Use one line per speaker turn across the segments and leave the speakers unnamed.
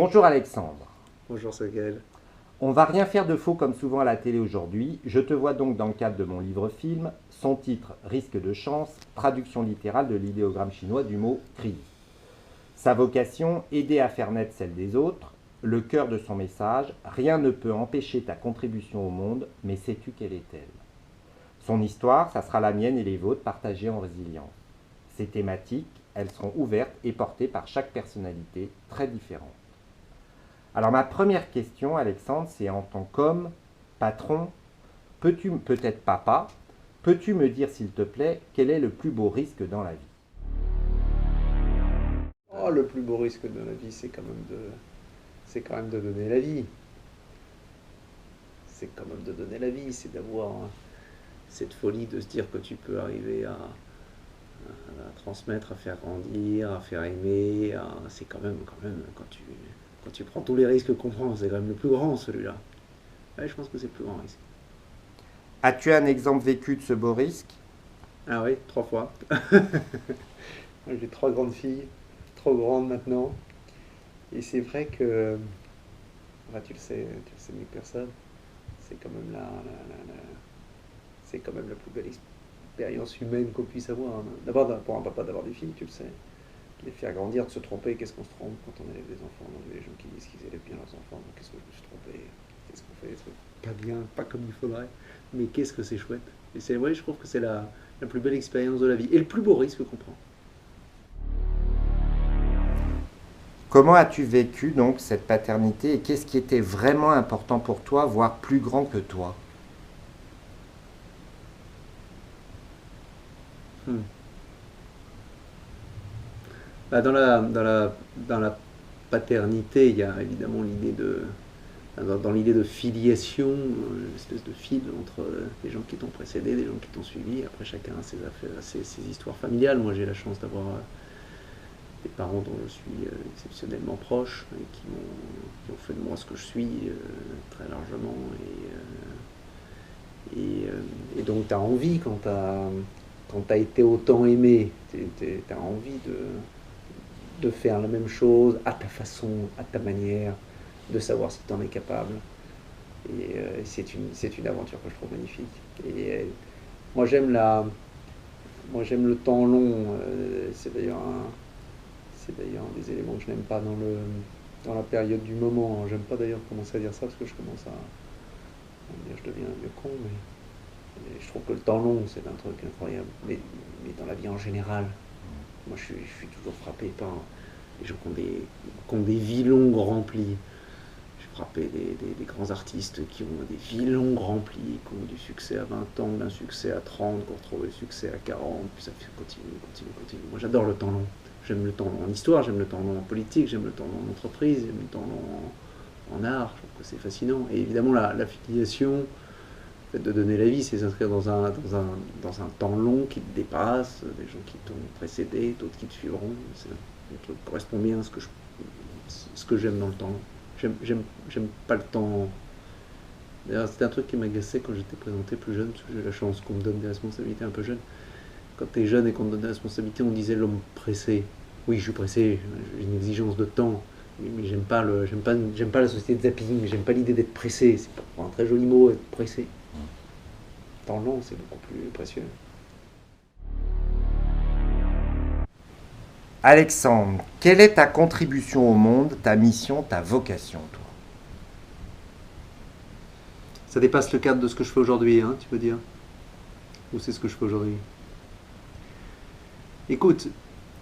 Bonjour Alexandre.
Bonjour Samuel.
On va rien faire de faux comme souvent à la télé aujourd'hui. Je te vois donc dans le cadre de mon livre-film. Son titre, Risque de chance, traduction littérale de l'idéogramme chinois du mot crise. Sa vocation, aider à faire naître celle des autres. Le cœur de son message, rien ne peut empêcher ta contribution au monde, mais sais-tu quelle est-elle? Son histoire, ça sera la mienne et les vôtres partagées en résilience. Ces thématiques, elles seront ouvertes et portées par chaque personnalité très différente. Alors ma première question, Alexandre, c'est en tant qu'homme, patron, peut-être papa, peux-tu me dire s'il te plaît quel est le plus beau risque dans la vie?
Oh, le plus beau risque de la vie, c'est quand même de donner la vie. C'est quand même de donner la vie, c'est d'avoir cette folie de se dire que tu peux arriver à transmettre, à faire grandir, à faire aimer. C'est quand même, quand tu prends tous les risques qu'on prend, c'est quand même le plus grand celui-là. Ouais, je pense que c'est le plus grand risque.
As-tu un exemple vécu de ce beau risque?
Ah oui, 3 fois. J'ai 3 grandes filles, trop grandes maintenant. Et c'est vrai que, enfin, tu le sais mieux que personne, c'est quand même c'est quand même la plus belle expérience humaine qu'on puisse avoir, hein. D'abord, pour un papa d'avoir des filles, tu le sais, de les faire grandir, de se tromper. Qu'est-ce qu'on se trompe quand on élève des enfants? On a des gens qui disent qu'ils élèvent bien leurs enfants. Donc, qu'est-ce que je me suis trompé? Qu'est-ce qu'on fait des trucs pas bien, pas comme il faudrait? Mais qu'est-ce que c'est chouette. Et c'est vrai, je trouve que c'est la plus belle expérience de la vie et le plus beau risque qu'on prend.
Comment as-tu vécu donc cette paternité et qu'est-ce qui était vraiment important pour toi, voire plus grand que toi?
Hmm. Bah, dans la paternité, il y a évidemment dans l'idée de filiation, une espèce de fil entre les gens qui t'ont précédé, les gens qui t'ont suivi. Après, chacun a ses affaires, ses histoires familiales. Moi, j'ai la chance d'avoir des parents dont je suis exceptionnellement proche et qui ont fait de moi ce que je suis très largement. Et donc, tu as envie, quand tu as été autant aimé, tu as envie de faire la même chose à ta façon, à ta manière, de savoir si tu en es capable. Et c'est une aventure que je trouve magnifique. Et moi, moi, j'aime le temps long. C'est d'ailleurs un des éléments que je n'aime pas dans la période du moment. J'aime pas d'ailleurs commencer à dire ça parce que je commence à dire je deviens un vieux con, mais je trouve que le temps long, c'est un truc incroyable. Mais dans la vie en général, moi je suis toujours frappé par les gens qui ont des vies longues remplies. J'ai frappé des grands artistes qui ont des vies longues remplies, qui ont du succès à 20 ans, d'un succès à 30, qui ont retrouvé le succès à 40, puis ça continue. Moi j'adore le temps long. J'aime le temps long en histoire, j'aime le temps long en politique, j'aime le temps long en entreprise, j'aime le temps long en art. Je trouve que c'est fascinant. Et évidemment, la filiation, le fait de donner la vie, c'est s'inscrire dans un temps long qui te dépasse, des gens qui t'ont précédé, d'autres qui te suivront. Le truc correspond bien à ce que j'aime dans le temps long. J'aime pas le temps. D'ailleurs, c'était un truc qui m'agaçait quand j'étais présenté plus jeune, parce que j'ai eu la chance qu'on me donne des responsabilités un peu jeunes. Quand t'es jeune et qu'on te donne des responsabilités, on disait l'homme pressé. Oui, je suis pressé, j'ai une exigence de temps, mais j'aime pas la société de zapping, j'aime pas l'idée d'être pressé. C'est pas un très joli mot, être pressé. Temps long, c'est beaucoup plus précieux.
Alexandre, quelle est ta contribution au monde, ta mission, ta vocation, toi?
Ça dépasse le cadre de ce que je fais aujourd'hui, hein, tu veux dire? Ou c'est ce que je fais aujourd'hui? Écoute,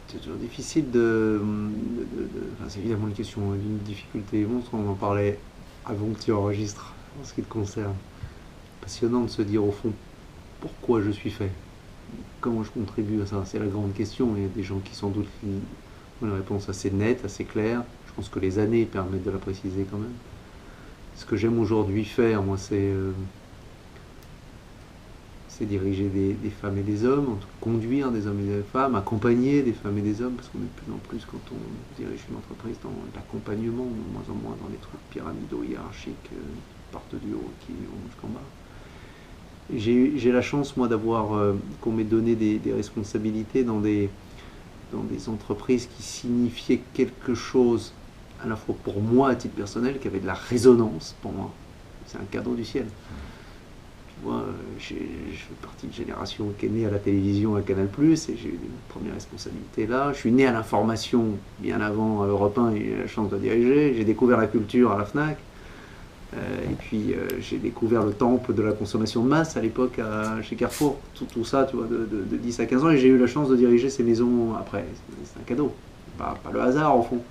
c'est toujours difficile enfin, c'est évidemment une question d'une difficulté monstre, on en parlait avant que tu enregistres en ce qui te concerne. Passionnant de se dire au fond pourquoi je suis fait, comment je contribue à ça, c'est la grande question. Il y a des gens qui sans doute ont une réponse assez nette, assez claire. Je pense que les années permettent de la préciser quand même. Ce que j'aime aujourd'hui faire, moi, c'est diriger des femmes et des hommes, conduire des hommes et des femmes, accompagner des femmes et des hommes, parce qu'on est de plus en plus, quand on dirige une entreprise, dans l'accompagnement, de moins en moins dans les trucs pyramidaux, hiérarchiques, qui partent du haut et qui vont jusqu'en bas. J'ai la chance, moi, qu'on m'ait donné des responsabilités dans des entreprises qui signifiaient quelque chose à la fois pour moi à titre personnel, qui avait de la résonance pour moi. C'est un cadeau du ciel. Tu vois, je fais partie d'une génération qui est née à la télévision, à Canal+, et j'ai eu une première responsabilité là. Je suis né à l'information bien avant Europe 1 et j'ai eu la chance de diriger. J'ai découvert la culture à la FNAC. Et puis j'ai découvert le temple de la consommation de masse à l'époque chez Carrefour, tout ça, tu vois, de 10 à 15 ans, et j'ai eu la chance de diriger ces maisons après. C'est un cadeau, pas le hasard au fond.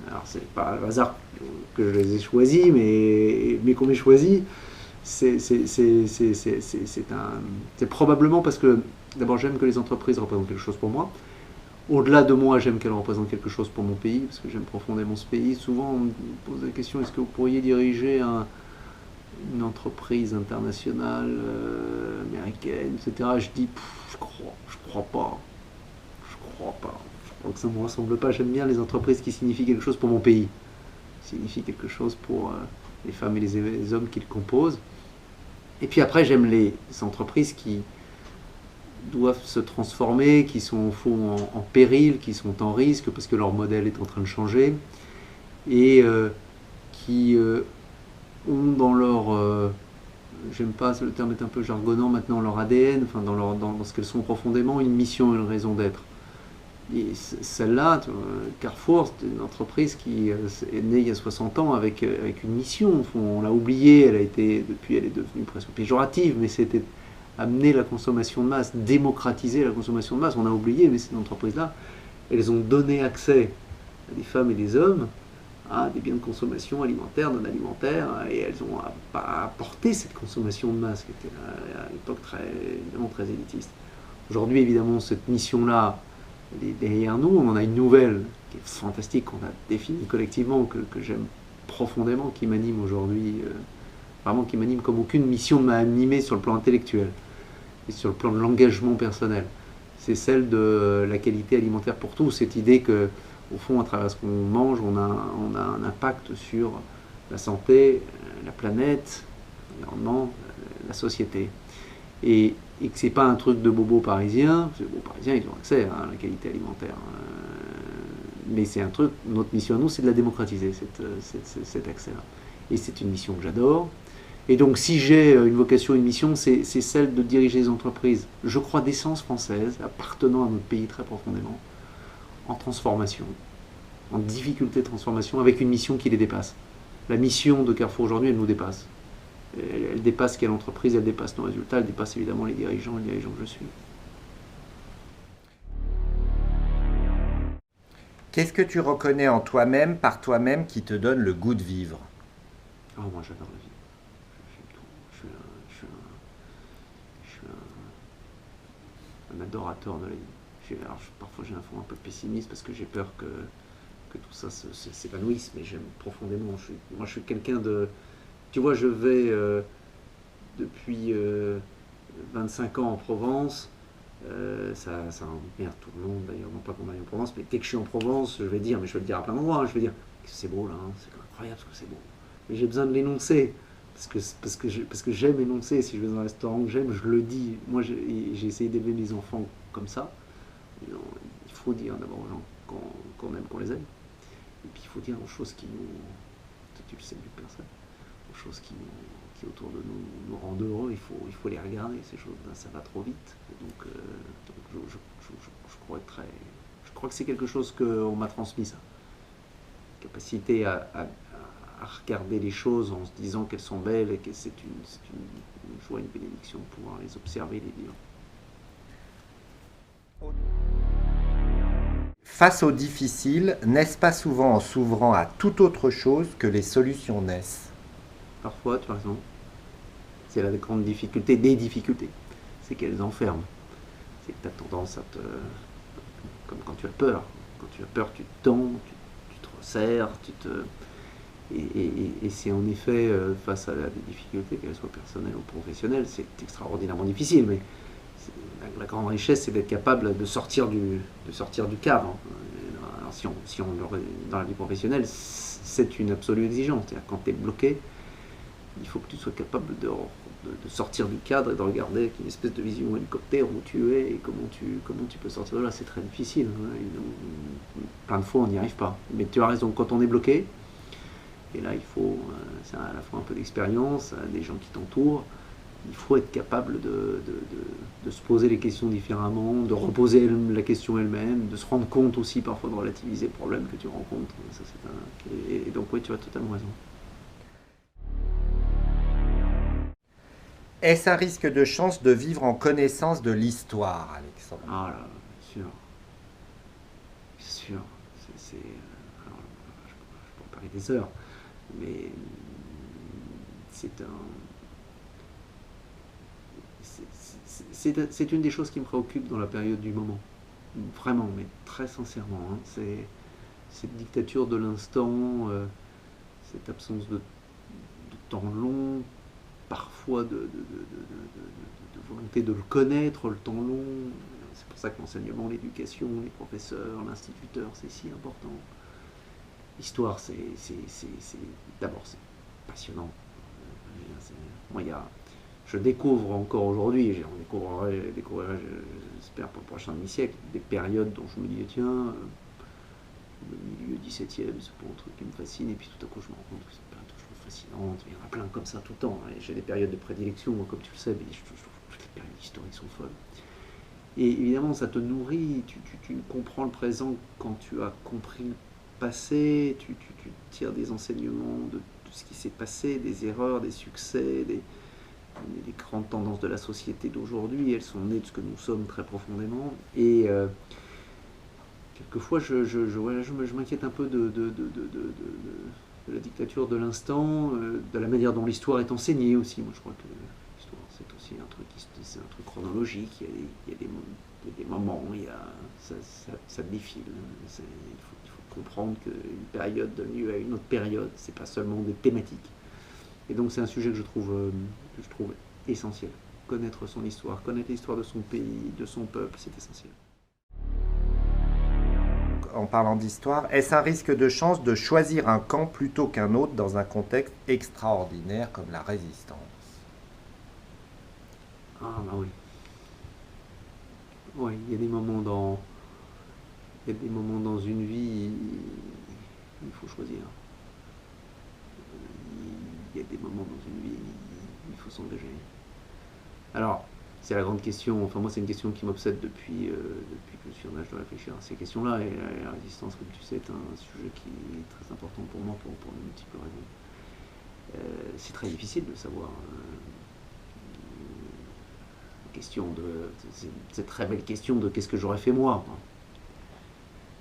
Alors c'est pas le hasard que je les ai choisis, mais qu'on m'ait choisi, c'est probablement parce que d'abord j'aime que les entreprises représentent quelque chose pour moi. Au-delà de moi, j'aime qu'elle représente quelque chose pour mon pays, parce que j'aime profondément ce pays. Souvent, on me pose la question, est-ce que vous pourriez diriger une entreprise internationale, américaine, etc. Je dis, je crois pas. Je crois que ça ne me ressemble pas. J'aime bien les entreprises qui signifient quelque chose pour mon pays, qui signifient quelque chose pour les femmes et les hommes qui le composent. Et puis après, j'aime les entreprises qui doivent se transformer, qui sont au fond en péril, qui sont en risque parce que leur modèle est en train de changer et qui ont dans leur, j'aime pas, le terme est un peu jargonnant maintenant, leur ADN, enfin dans ce qu'elles sont profondément, une mission, une raison d'être. Et celle-là, Carrefour, c'est une entreprise qui est née il y a 60 ans avec une mission. Au fond, on l'a oubliée, depuis elle est devenue presque péjorative, mais c'était amener la consommation de masse, démocratiser la consommation de masse. On a oublié, mais ces entreprises-là, elles ont donné accès à des femmes et des hommes à des biens de consommation alimentaire, non alimentaire, et elles ont apporté cette consommation de masse qui était à l'époque évidemment très élitiste. Aujourd'hui, évidemment, cette mission-là, elle est derrière nous. On en a une nouvelle qui est fantastique, qu'on a définie collectivement, que j'aime profondément, qui m'anime aujourd'hui, vraiment qui m'anime comme aucune mission ne m'a animé sur le plan intellectuel et sur le plan de l'engagement personnel. C'est celle de la qualité alimentaire pour tous, cette idée que, au fond, à travers ce qu'on mange, on a un impact sur la santé, la planète, l'environnement, la société. Et que c'est pas un truc de bobo parisien. Les bobos parisiens, ils ont accès à la qualité alimentaire. Mais c'est un truc, notre mission à nous, c'est de la démocratiser, cet accès-là. Et c'est une mission que j'adore. Et donc, si j'ai une vocation, une mission, c'est celle de diriger les entreprises, je crois, d'essence française, appartenant à notre pays très profondément, en transformation, en difficulté de transformation, avec une mission qui les dépasse. La mission de Carrefour aujourd'hui, elle nous dépasse. Elle dépasse quelle entreprise, elle dépasse nos résultats, elle dépasse évidemment les dirigeants que je suis.
Qu'est-ce que tu reconnais en toi-même, par toi-même, qui te donne le goût de vivre?
Oh, moi j'adore la vie. Je suis un adorateur de la vie. Parfois j'ai un fond un peu pessimiste parce que j'ai peur que tout ça s'évanouisse, mais j'aime profondément. Moi je suis quelqu'un de... Tu vois, je vais depuis 25 ans en Provence. Ça emmerde tout le monde d'ailleurs, non pas qu'on aille en Provence, mais dès que je suis en Provence, je vais dire, mais je vais le dire à plein d'endroits, hein, je vais dire que c'est beau là, hein, c'est incroyable ce que c'est beau. Mais j'ai besoin de l'énoncer, parce que j'aime énoncer. Si je vais dans un restaurant que j'aime, je le dis. Moi j'ai essayé d'élever mes enfants comme ça. Il faut dire d'abord aux gens qu'on aime, qu'on les aime. Et puis il faut dire aux choses qui nous... Tu le sais mieux que personne. Aux choses qui autour de nous rendent heureux, il faut les regarder, ces choses, ça va trop vite. Donc je crois que c'est quelque chose qu'on m'a transmis, ça. Capacité à regarder les choses en se disant qu'elles sont belles et que c'est une joie, une bénédiction de pouvoir les observer, les vivre.
Face aux difficiles, n'est-ce pas souvent en s'ouvrant à toute autre chose que les solutions naissent?
Parfois, tu as raison. C'est la grande difficulté des difficultés. C'est qu'elles enferment. C'est que tu as tendance à te... Comme quand tu as peur. Quand tu as peur, tu te tends, tu te resserres, Et c'est en effet, face à des difficultés, qu'elles soient personnelles ou professionnelles, c'est extraordinairement difficile. Mais la grande richesse, c'est d'être capable de sortir du cadre. Alors, si on dans la vie professionnelle, c'est une absolue exigence. C'est-à-dire quand tu es bloqué, il faut que tu sois capable de de sortir du cadre et de regarder avec une espèce de vision hélicoptère où tu es et comment tu peux sortir de là. C'est très difficile. Hein. Plein de fois, on n'y arrive pas. Mais tu as raison, quand on est bloqué, et là, il faut, c'est à la fois un peu d'expérience, des gens qui t'entourent, il faut être capable de se poser les questions différemment, de reposer la question elle-même, de se rendre compte aussi parfois de relativiser le problème que tu rencontres. Ça, et donc oui, tu as totalement raison.
Est-ce un risque de chance de vivre en connaissance de l'histoire, Alexandre?
Ah là, bien sûr. Bien sûr. Alors, je peux en parler des heures, mais c'est une des choses qui me préoccupe dans la période du moment. Vraiment, mais très sincèrement. Hein. C'est cette dictature de l'instant, cette absence de temps long, parfois de volonté de le connaître, le temps long. C'est pour ça que l'enseignement, l'éducation, les professeurs, l'instituteur, c'est si important. L'histoire, d'abord, c'est passionnant. Moi, je découvre encore aujourd'hui, on découvrirai, j'espère pour le prochain demi-siècle, des périodes dont je me dis, tiens, le milieu 17e, c'est pas un truc qui me fascine, et puis tout à coup je me rends compte que c'est plein de choses fascinantes, il y en a plein comme ça tout le temps, et j'ai des périodes de prédilection, moi, comme tu le sais, mais je trouve que toutes les périodes historiques sont folles. Et évidemment, ça te nourrit, tu comprends le présent quand tu as compris le passé, tu tires des enseignements de tout ce qui s'est passé, des erreurs, des succès, des grandes tendances de la société d'aujourd'hui, elles sont nées de ce que nous sommes très profondément, et quelquefois je m'inquiète un peu de la dictature de l'instant, de la manière dont l'histoire est enseignée aussi. Moi je crois que l'histoire c'est aussi un truc chronologique, il y a des moments, ça défile, il faut comprendre qu'une période donne lieu à une autre période, c'est pas seulement des thématiques. Et donc c'est un sujet que je trouve essentiel. Connaître son histoire, connaître l'histoire de son pays, de son peuple, c'est essentiel.
En parlant d'histoire, est-ce un risque de chance de choisir un camp plutôt qu'un autre dans un contexte extraordinaire comme la résistance?
Ah bah oui. Oui, il y a des moments dans une vie, il faut choisir. Il y a des moments dans une vie, il faut s'engager. Alors, c'est la grande question, enfin moi c'est une question qui m'obsède depuis que je suis en âge de réfléchir à ces questions-là, et la résistance, comme tu sais, est un sujet qui est très important pour moi pour de multiples raisons. C'est très difficile de savoir. Cette très belle question de qu'est-ce que j'aurais fait moi.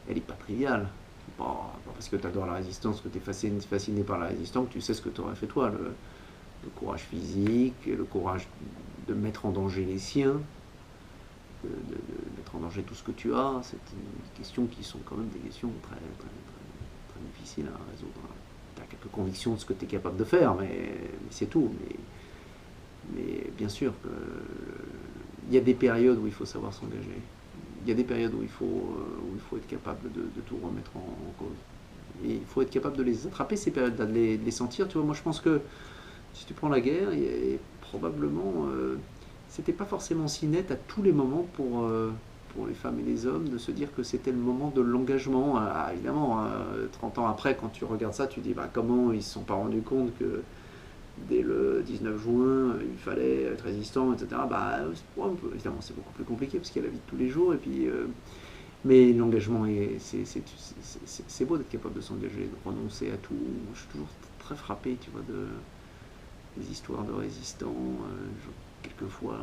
Elle n'est pas triviale. Pas parce que tu adores la résistance, que tu es fasciné par la résistance, que tu sais ce que tu aurais fait toi. Le courage physique, le courage de mettre en danger les siens, de mettre en danger tout ce que tu as, c'est des questions qui sont quand même des questions très, très, très, très difficiles à résoudre. Tu as quelques convictions de ce que tu es capable de faire, mais c'est tout. Mais bien sûr qu'il y a des périodes où il faut savoir s'engager. Il y a des périodes où il faut être capable de tout remettre en cause. Et il faut être capable de les attraper, ces périodes-là, de les sentir. Tu vois, moi je pense que si tu prends la guerre, probablement, c'était pas forcément si net à tous les moments pour les femmes et les hommes de se dire que c'était le moment de l'engagement. Évidemment, 30 ans après, quand tu regardes ça, tu dis comment ils ne se sont pas rendus compte que dès le 19 juin, il fallait être résistant, etc. Évidemment, c'est beaucoup plus compliqué parce qu'il y a la vie de tous les jours. Et puis, mais l'engagement, c'est beau d'être capable de s'engager, de renoncer à tout. Je suis toujours très frappé, tu vois, des histoires de résistants, quelquefois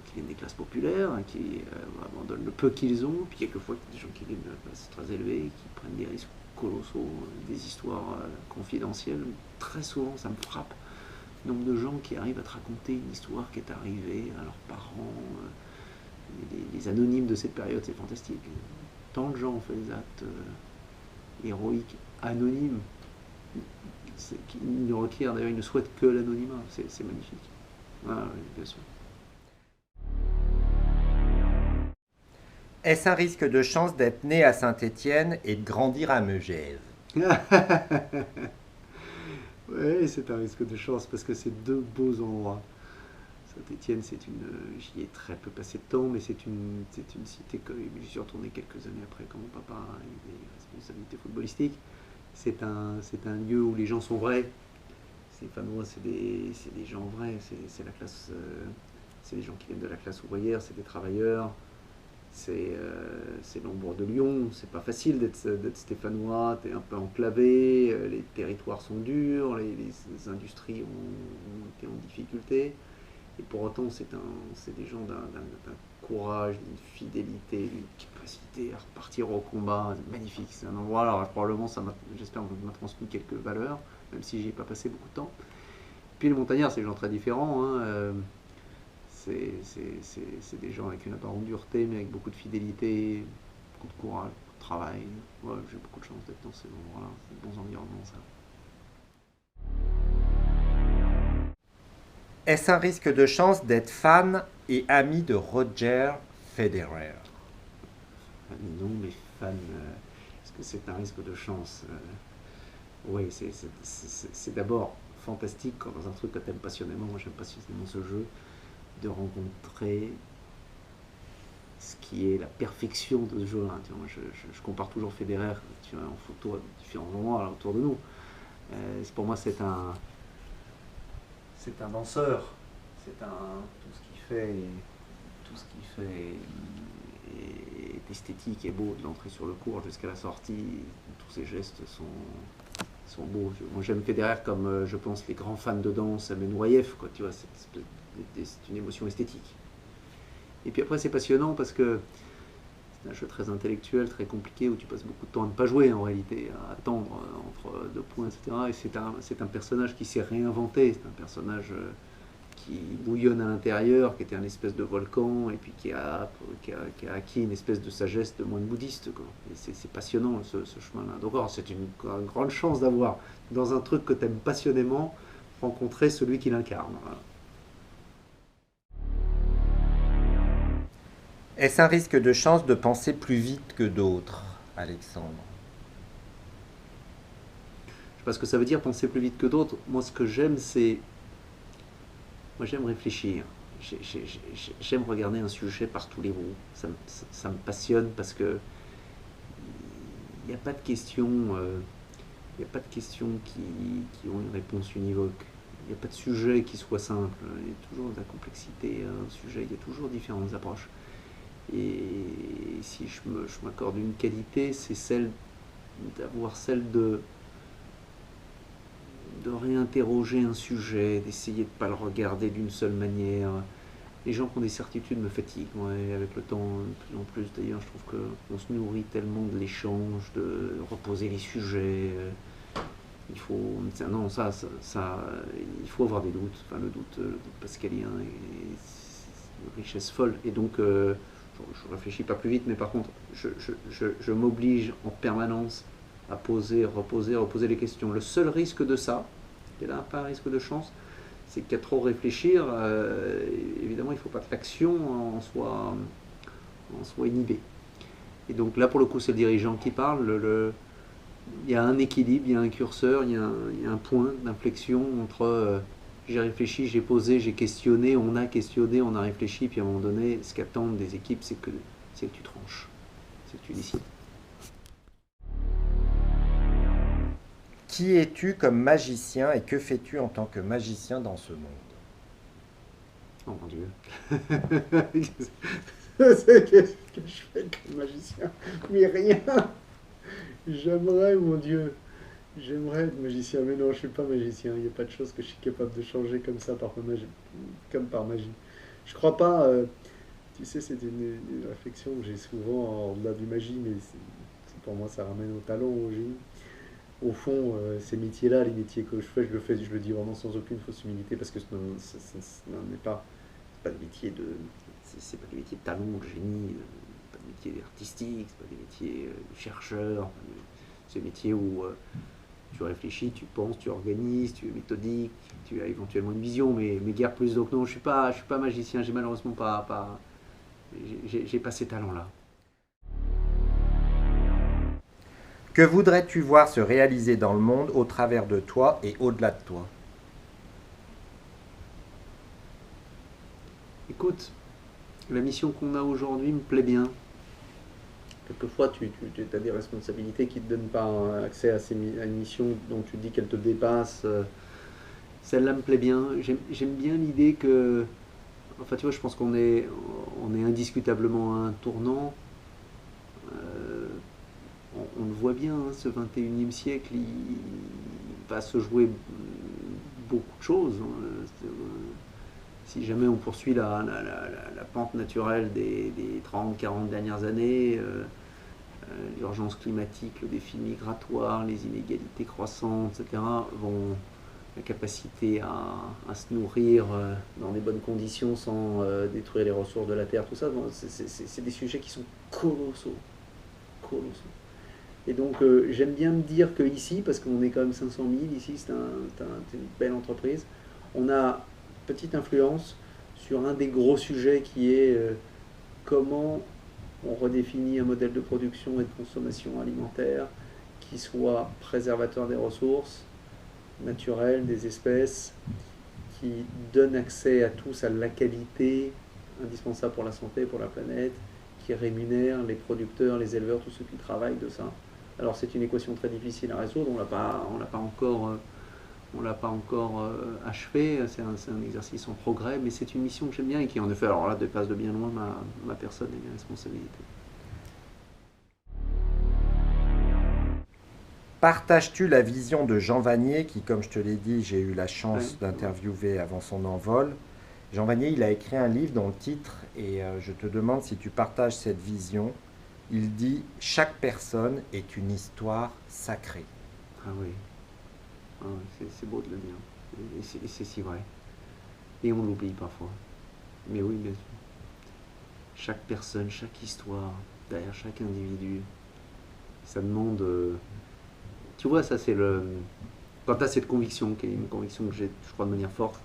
qui viennent des classes populaires, qui abandonnent le peu qu'ils ont, puis quelquefois des gens qui viennent de classes très élevées, qui prennent des risques colossaux, des histoires confidentielles. Très souvent, ça me frappe. Le nombre de gens qui arrivent à te raconter une histoire qui est arrivée à leurs parents, les anonymes de cette période, c'est fantastique. Tant de gens ont fait des actes héroïques, anonymes, qui ne requièrent d'ailleurs, ils ne souhaitent que l'anonymat. C'est magnifique. Ah oui, bien sûr.
Est-ce un risque de chance d'être né à Saint-Étienne et de grandir à Megève?
Oui, c'est un risque de chance parce que c'est deux beaux endroits. Saint-Étienne, j'y ai très peu passé de temps, mais c'est une cité que j'y suis retourné quelques années après quand mon papa a eu des responsabilités footballistiques. C'est un lieu où les gens sont vrais. Stéphanois, c'est des gens vrais, c'est la classe, c'est les gens qui viennent de la classe ouvrière, c'est des travailleurs, c'est l'ombre de Lyon, c'est pas facile d'être stéphanois, t'es un peu enclavé, les territoires sont durs, les industries ont été en difficulté, et pour autant c'est des gens d'un courage, d'une fidélité, d'une capacité à repartir au combat, c'est magnifique, c'est un endroit, alors probablement j'espère que ça m'a transmis quelques valeurs, même si j'y ai pas passé beaucoup de temps. Puis les montagnards, c'est des gens très différents, hein, c'est des gens avec une apparente dureté, mais avec beaucoup de fidélité, beaucoup de courage, beaucoup de travail. Ouais, j'ai beaucoup de chance d'être dans ces endroits-là, c'est de bons environnements, ça.
Est-ce un risque de chance d'être fan et ami de Roger Federer?
Non, mais fan, est-ce que c'est un risque de chance? Oui, c'est d'abord fantastique quand dans un truc que tu aimes passionnément, moi j'aime passionnément ce jeu, de rencontrer ce qui est la perfection de ce jeu-là. Je compare toujours Federer, tu vois, en photo à différents endroits là, autour de nous. Pour moi, c'est un danseur. Tout ce qu'il fait est esthétique et beau, de l'entrée sur le court jusqu'à la sortie. Tous ses gestes sont beaux. Moi, j'aime Federer comme je pense les grands fans de danse aiment Nureyev, quoi. Tu vois, c'est une émotion esthétique. Et puis après, c'est passionnant parce que c'est un jeu très intellectuel, très compliqué, où tu passes beaucoup de temps à ne pas jouer en réalité, à attendre entre deux points, etc. Et c'est un personnage qui s'est réinventé, c'est un personnage qui bouillonne à l'intérieur, qui était un espèce de volcan, et puis qui a acquis une espèce de sagesse de moine bouddhiste, quoi. Et c'est passionnant ce chemin-là. Donc c'est une grande chance d'avoir, dans un truc que tu aimes passionnément, rencontré celui qui l'incarne. Voilà.
Est-ce un risque de chance de penser plus vite que d'autres, Alexandre?
Je sais pas ce que ça veut dire penser plus vite que d'autres. Moi, ce que j'aime, moi, j'aime réfléchir. J'aime regarder un sujet par tous les bouts. Ça me passionne parce que il n'y a pas de questions, qui ont une réponse univoque. Il n'y a pas de sujet qui soit simple. Il y a toujours de la complexité à un sujet. Il y a toujours différentes approches. Et si je m'accorde une qualité, c'est celle de réinterroger un sujet, d'essayer de ne pas le regarder d'une seule manière. Les gens qui ont des certitudes me fatiguent, ouais, avec le temps, de plus en plus d'ailleurs. Je trouve qu'on se nourrit tellement de l'échange, de reposer les sujets. Il faut, non, il faut avoir des doutes. Enfin, le doute pascalien est une richesse folle. Et donc, je réfléchis pas plus vite, mais par contre, je m'oblige en permanence à reposer les questions. Le seul risque de ça, et là pas un risque de chance, c'est qu'à trop réfléchir, évidemment, il ne faut pas que l'action en soit inhibée. Et donc là, pour le coup, c'est le dirigeant qui parle. Il y a un équilibre, il y a un curseur, il y a un point d'inflexion entre j'ai réfléchi, j'ai posé, j'ai questionné, on a réfléchi, puis à un moment donné, ce qu'attendent des équipes, c'est que tu tranches, c'est que tu décides.
Qui es-tu comme magicien et que fais-tu en tant que magicien dans ce monde?
Oh mon Dieu. Qu'est-ce que je fais comme magicien? Mais rien. J'aimerais, mon Dieu. J'aimerais être magicien, mais non, je suis pas magicien. Il n'y a pas de chose que je suis capable de changer comme ça par magie. Comme par magie. Je crois pas. Tu sais, c'est une réflexion que j'ai souvent au-delà du magie, mais pour moi, ça ramène au talent, au génie. Au fond, ces métiers-là, les métiers que je fais, je le dis vraiment sans aucune fausse humilité, parce que ce n'est pas, c'est pas des métiers c'est pas des métiers de talent, de génie, pas des métiers artistiques, c'est pas des métiers de chercheurs. C'est des métiers où tu réfléchis, tu penses, tu organises, tu es méthodique, tu as éventuellement une vision, mais guère plus. Donc non, je suis pas magicien, j'ai malheureusement j'ai pas ces talents-là.
Que voudrais-tu voir se réaliser dans le monde au travers de toi et au-delà de toi?
Écoute, la mission qu'on a aujourd'hui me plaît bien. Quelquefois, tu as des responsabilités qui ne te donnent pas accès à une mission dont tu te dis qu'elle te dépasse. Celle-là me plaît bien. J'aime bien l'idée que... Enfin, tu vois, je pense on est indiscutablement à un tournant. On le voit bien, hein, ce 21e siècle, il va se jouer beaucoup de choses. Hein. Si jamais on poursuit la pente naturelle des 30-40 dernières années, l'urgence climatique, le défi migratoire, les inégalités croissantes, etc., la capacité à se nourrir dans des bonnes conditions sans détruire les ressources de la Terre, tout ça, c'est des sujets qui sont colossaux. Colossaux. Et donc j'aime bien me dire qu'ici, parce qu'on est quand même 500 000, ici c'est une belle entreprise, on a une petite influence sur un des gros sujets qui est comment on redéfinit un modèle de production et de consommation alimentaire qui soit préservateur des ressources naturelles, des espèces, qui donne accès à tous à la qualité indispensable pour la santé, pour la planète, qui rémunère les producteurs, les éleveurs, tous ceux qui travaillent de ça. Alors c'est une équation très difficile à résoudre, on l'a pas encore achevé, c'est un exercice en progrès, mais c'est une mission que j'aime bien et qui en effet, alors là, dépasse de bien loin ma personne et mes responsabilités.
Partages-tu la vision de Jean Vanier, qui, comme je te l'ai dit, j'ai eu la chance d'interviewer avant son envol. Jean Vanier, il a écrit un livre dont le titre, et je te demande si tu partages cette vision. Il dit « Chaque personne est une histoire sacrée ».
Ah oui, c'est beau de le dire, et c'est si vrai. Et on l'oublie parfois. Mais oui, bien sûr. Chaque personne, chaque histoire, derrière chaque individu, ça demande... Tu vois, ça c'est le... Quand tu as cette conviction, qui est une conviction que j'ai, je crois, de manière forte,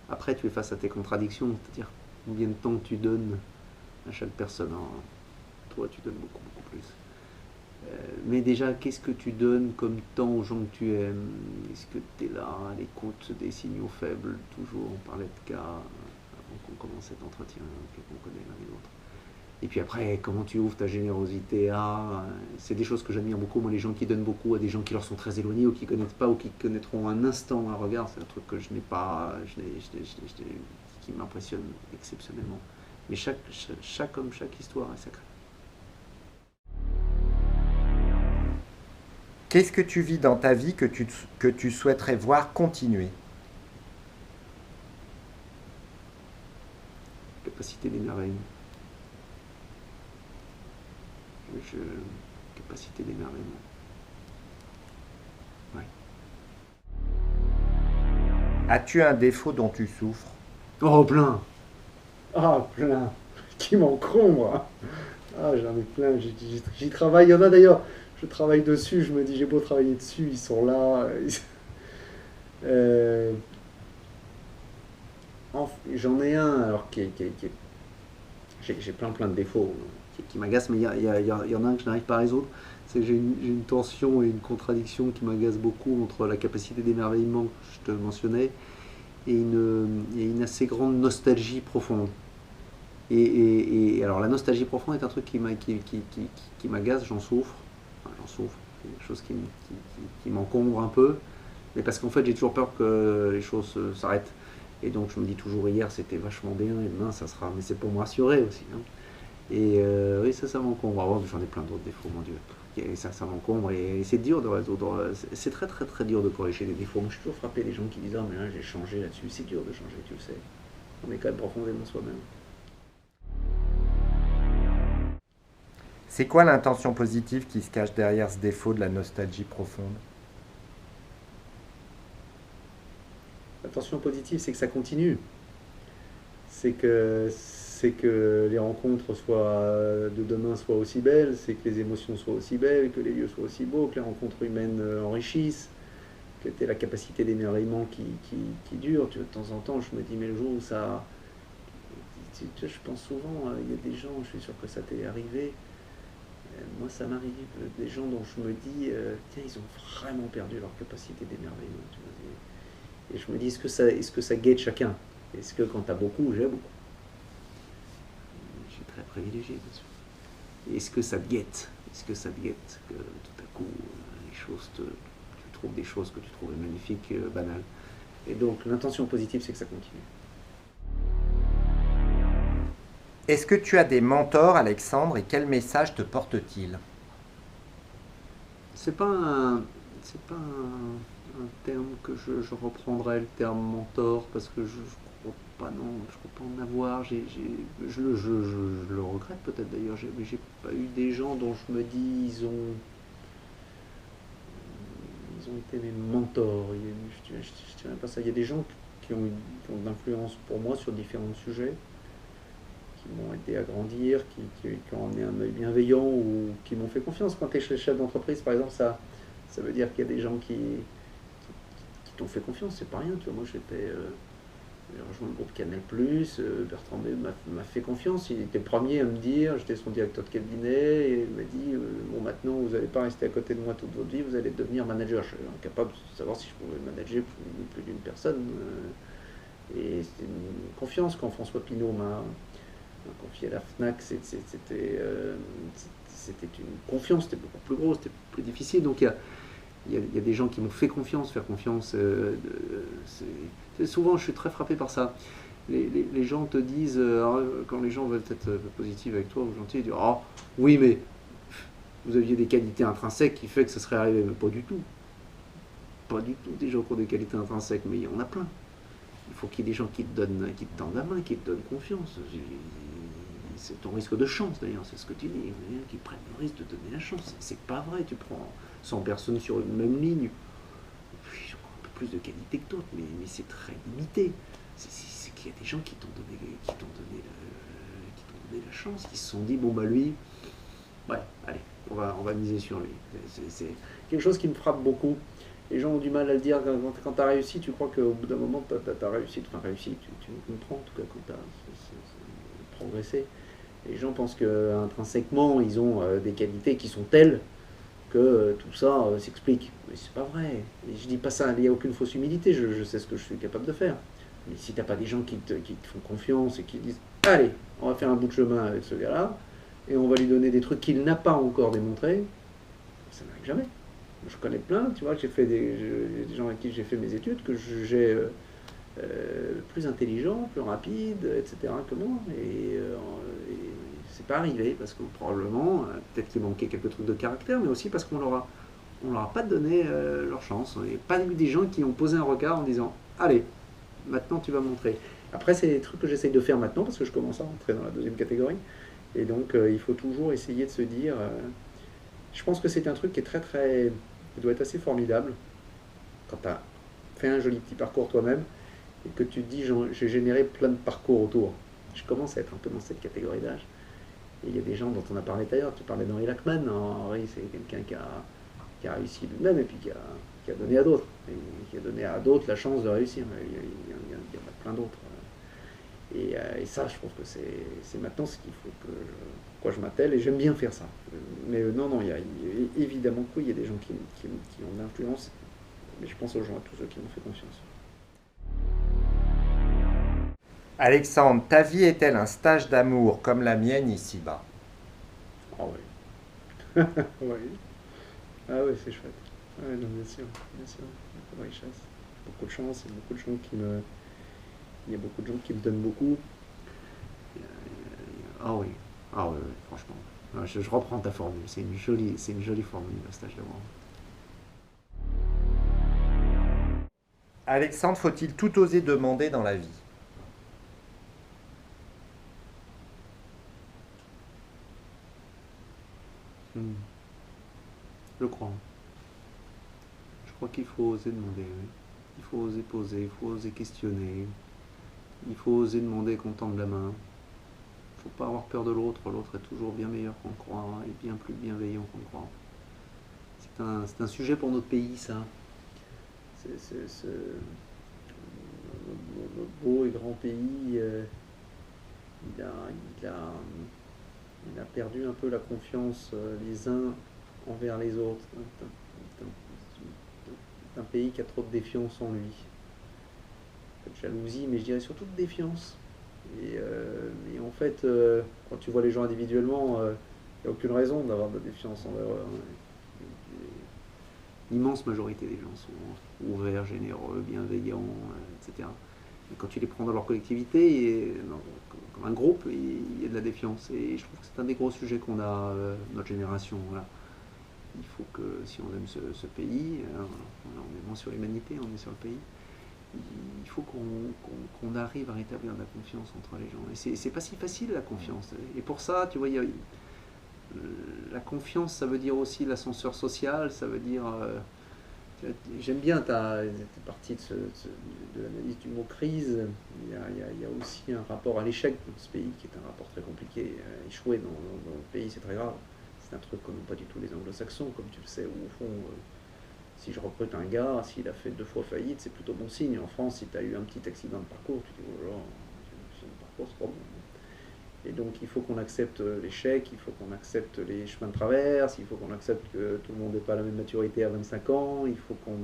après tu es face à tes contradictions, c'est-à-dire combien de temps tu donnes à chaque personne. Alors, toi, tu donnes beaucoup, beaucoup plus. Mais déjà, qu'est-ce que tu donnes comme temps aux gens que tu aimes? Est-ce que tu es là, à l'écoute des signaux faibles, toujours? On parlait de cas avant qu'on commence cet entretien, qu'on connaît l'un et l'autre. Et puis après, comment tu ouvres ta générosité à... C'est des choses que j'admire beaucoup, moi, les gens qui donnent beaucoup à des gens qui leur sont très éloignés ou qui ne connaissent pas ou qui connaîtront un instant un regard, c'est un truc que je n'ai pas... qui m'impressionne exceptionnellement. Mais chaque homme, chaque histoire est sacrée.
Qu'est-ce que tu vis dans ta vie que tu souhaiterais voir continuer?
Capacité d'émerveillement. Capacité d'émerveillement. Ouais.
As-tu un défaut dont tu souffres?
Oh, plein! Ah, plein! Qui m'encombre! Ah, j'en ai plein, j'y travaille. Il y en a d'ailleurs, je travaille dessus, je me dis, j'ai beau travailler dessus, ils sont là. J'en ai un, alors j'ai plein de défauts qui m'agacent, mais il y en a un que je n'arrive pas à résoudre. C'est que j'ai une tension et une contradiction qui m'agace beaucoup entre la capacité d'émerveillement que je te mentionnais et une assez grande nostalgie profonde. Et alors la nostalgie profonde est un truc qui m'agace, j'en souffre. Enfin, c'est quelque chose qui m'encombre un peu, mais parce qu'en fait j'ai toujours peur que les choses s'arrêtent. Et donc je me dis toujours hier c'était vachement bien et demain ça sera, mais c'est pour me rassurer aussi. Hein. Et oui, ça m'encombre. Oh, j'en ai plein d'autres défauts, mon Dieu. Et ça m'encombre et c'est dur de résoudre. C'est très très très dur de corriger les défauts. Moi je suis toujours frappé des gens qui disent ah mais là j'ai changé là-dessus. C'est dur de changer, tu le sais. On est quand même profondément soi-même.
C'est quoi l'intention positive qui se cache derrière ce défaut de la nostalgie profonde?
L'intention positive, c'est que ça continue. C'est que les rencontres de demain soient aussi belles, c'est que les émotions soient aussi belles, que les lieux soient aussi beaux, que les rencontres humaines enrichissent, que tu aies la capacité d'émerveillement qui dure. De temps en temps, je me dis, mais le jour où ça... Je pense souvent, il y a des gens, je suis sûr que ça t'est arrivé, moi ça m'arrive, des gens dont je me dis, tiens, ils ont vraiment perdu leur capacité d'émerveillement. Et je me dis, est-ce que ça guette chacun? Est-ce que quand tu as beaucoup, j'ai beaucoup? privilégié, bien sûr. Et est-ce que ça te guette? Est-ce que ça te guette que tout à coup, tu trouves des choses que tu trouvais magnifiques, banales? Et donc l'intention positive, c'est que ça continue.
Est-ce que tu as des mentors, Alexandre, et quel message te portent-ils?
C'est pas un terme que je reprendrais, le terme mentor, parce que je crois pas, non, je crois pas en avoir. Je le regrette peut-être d'ailleurs. J'ai pas eu des gens dont je me dis ils ont été mes mentors. Je dirais pas ça. Il y a des gens qui ont de l'influence pour moi sur différents sujets, qui m'ont aidé à grandir, qui ont amené un œil bienveillant ou qui m'ont fait confiance. Quand tu es chef d'entreprise, par exemple, ça veut dire qu'il y a des gens qui t'ont fait confiance, c'est pas rien. Tu vois, moi j'ai rejoint le groupe Canal+, Bertrand B m'a fait confiance, il était le premier à me dire, j'étais son directeur de cabinet, et il m'a dit, bon maintenant vous n'allez pas rester à côté de moi toute votre vie, vous allez devenir manager. Je suis incapable de savoir si je pouvais manager plus d'une personne. Et c'était une confiance quand François Pinault m'a confié à la FNAC, c'était une confiance, c'était beaucoup plus gros, c'était plus difficile. Donc il y a des gens qui m'ont fait confiance, faire confiance. Souvent, je suis très frappé par ça. Les gens te disent, quand les gens veulent être positifs avec toi ou gentils, ils disent oh, oui, mais vous aviez des qualités intrinsèques qui fait que ça serait arrivé. Mais pas du tout. Pas du tout des gens qui ont des qualités intrinsèques, mais il y en a plein. Il faut qu'il y ait des gens qui te tendent la main, qui te donnent confiance. C'est ton risque de chance d'ailleurs, c'est ce que tu dis, qui prennent le risque de te donner la chance. C'est pas vrai, tu prends 100 personnes sur une même ligne, ils ont un peu plus de qualité que d'autres, mais c'est très limité. C'est qu'il y a des gens qui t'ont donné la chance, qui se sont dit, bon bah lui, ouais, allez, on va miser sur lui. C'est quelque chose qui me frappe beaucoup. Les gens ont du mal à le dire, quand tu as réussi, tu crois qu'au bout d'un moment, tu as réussi, tu comprends en tout cas quand tu as progressé. Les gens pensent qu'intrinsèquement, ils ont des qualités qui sont telles que tout ça s'explique. Mais c'est pas vrai. Et je dis pas ça, il n'y a aucune fausse humilité, je sais ce que je suis capable de faire. Mais si t'as pas des gens qui te font confiance et qui disent allez, on va faire un bout de chemin avec ce gars-là, et on va lui donner des trucs qu'il n'a pas encore démontrés, ça n'arrive jamais. Je connais plein, tu vois, j'ai des gens avec qui j'ai fait mes études, que j'ai plus intelligent, plus rapide, etc. que moi. Et c'est pas arrivé parce que probablement, peut-être qu'il manquait quelques trucs de caractère, mais aussi parce qu'on leur a pas donné leur chance. Il n'y a pas eu des gens qui ont posé un regard en disant allez, maintenant tu vas montrer. Après, c'est des trucs que j'essaye de faire maintenant parce que je commence à rentrer dans la deuxième catégorie. Et donc, il faut toujours essayer de se dire. Je pense que c'est un truc qui est qui doit être assez formidable quand tu as fait un joli petit parcours toi-même et que tu te dis j'ai généré plein de parcours autour. Je commence à être un peu dans cette catégorie d'âge. Et il y a des gens dont on a parlé d'ailleurs, tu parlais d'Henri Lachmann. Henri, c'est quelqu'un qui a réussi lui-même et puis qui a donné à d'autres. Et qui a donné à d'autres la chance de réussir. Il y en a plein d'autres. Et ça, je trouve que c'est maintenant ce qu'il faut pourquoi je m'attelle, et j'aime bien faire ça. Mais non, il y a évidemment qu'il y a des gens qui ont de l'influence, mais je pense aux gens, à tous ceux qui m'ont fait confiance.
Alexandre, ta vie est-elle un stage d'amour comme la mienne ici-bas?
Ah oui. Oui. Ah oui, c'est chouette. Ah oui, non, bien sûr, bien sûr. Beaucoup de richesse, beaucoup de chance, et beaucoup de gens il y a beaucoup de gens qui me donnent beaucoup. Ah oui, oui, franchement. Je reprends ta formule, c'est une jolie formule, le stage d'amour.
Alexandre, faut-il tout oser demander dans la vie?
Je crois. Je crois qu'il faut oser demander, oui. Il faut oser poser, il faut oser questionner. Il faut oser demander qu'on tende la main. Il ne faut pas avoir peur de l'autre. L'autre est toujours bien meilleur qu'on croit et bien plus bienveillant qu'on croit. C'est un sujet pour notre pays, ça. Notre beau et grand pays, il a perdu un peu la confiance les uns envers les autres. C'est un pays qui a trop de défiance en lui. De jalousie, mais je dirais surtout de défiance. Et en fait, quand tu vois les gens individuellement, il n'y a aucune raison d'avoir de la défiance envers eux, hein. L'immense majorité des gens sont ouverts, généreux, bienveillants, etc. Et quand tu les prends dans leur collectivité, comme un groupe, il y a de la défiance. Et je trouve que c'est un des gros sujets qu'on a, notre génération. Voilà. Il faut que, si on aime ce pays, on est moins sur l'humanité, on est sur le pays, il faut qu'on arrive à rétablir de la confiance entre les gens. Et c'est pas si facile, la confiance. Et pour ça, tu vois, la confiance, ça veut dire aussi l'ascenseur social, ça veut dire... j'aime bien ta partie de l'analyse du mot crise. Il y a aussi un rapport à l'échec de ce pays qui est un rapport très compliqué. Échouer dans le pays, c'est très grave. C'est un truc que n'ont pas du tout les anglo-saxons, comme tu le sais, où au fond, si je recrute un gars, s'il a fait 2 fois faillite, c'est plutôt bon signe. En France, si tu as eu un petit accident de parcours, tu dis, oh là là, c'est un parcours, c'est pas bon. Et donc il faut qu'on accepte l'échec, il faut qu'on accepte les chemins de traverse, il faut qu'on accepte que tout le monde n'ait pas la même maturité à 25 ans, il faut qu'on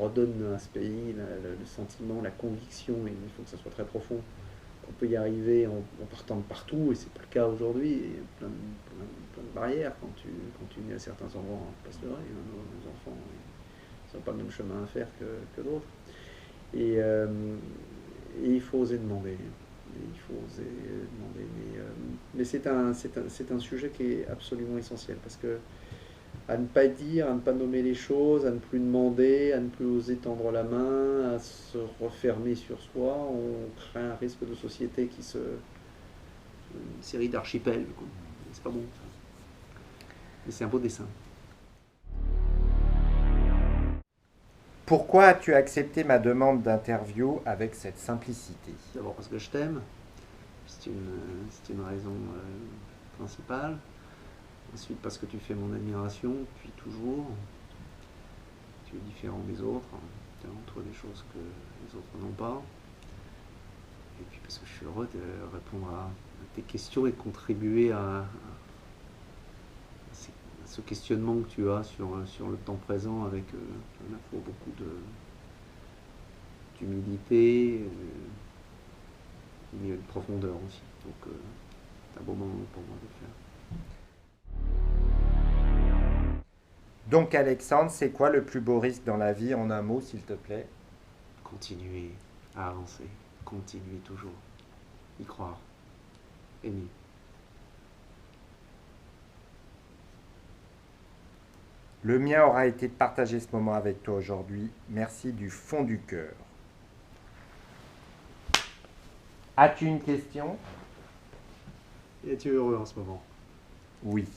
redonne à ce pays le sentiment, la conviction, et il faut que ça soit très profond, qu'on peut y arriver en partant de partout, et c'est pas le cas aujourd'hui. Il y a plein de barrières quand tu nais à certains endroits en Place de Ré. Nos enfants, ils n'ont pas le même chemin à faire que d'autres. Et il faut oser demander. Il faut oser demander. Mais c'est un sujet qui est absolument essentiel, parce que à ne pas dire, à ne pas nommer les choses, à ne plus demander, à ne plus oser tendre la main, à se refermer sur soi, on crée un risque de société une série d'archipels. C'est pas bon. Mais c'est un beau dessin.
Pourquoi as-tu accepté ma demande d'interview avec cette simplicité?
D'abord parce que je t'aime, c'est une raison principale. Ensuite parce que tu fais mon admiration depuis toujours. Tu es différent des autres, tu montres des choses que les autres n'ont pas. Et puis parce que je suis heureux de répondre à tes questions et de contribuer à ce questionnement que tu as sur le temps présent, avec à la fois beaucoup d'humilité, mais de profondeur aussi. Donc c'est un bon moment pour moi de le faire.
Donc Alexandre, c'est quoi le plus beau risque dans la vie, en un mot s'il te plaît?
Continuer à avancer, continuer toujours, y croire, aimer.
Le mien aura été de partager ce moment avec toi aujourd'hui. Merci du fond du cœur. As-tu une question?
Es-tu heureux en ce moment?
Oui.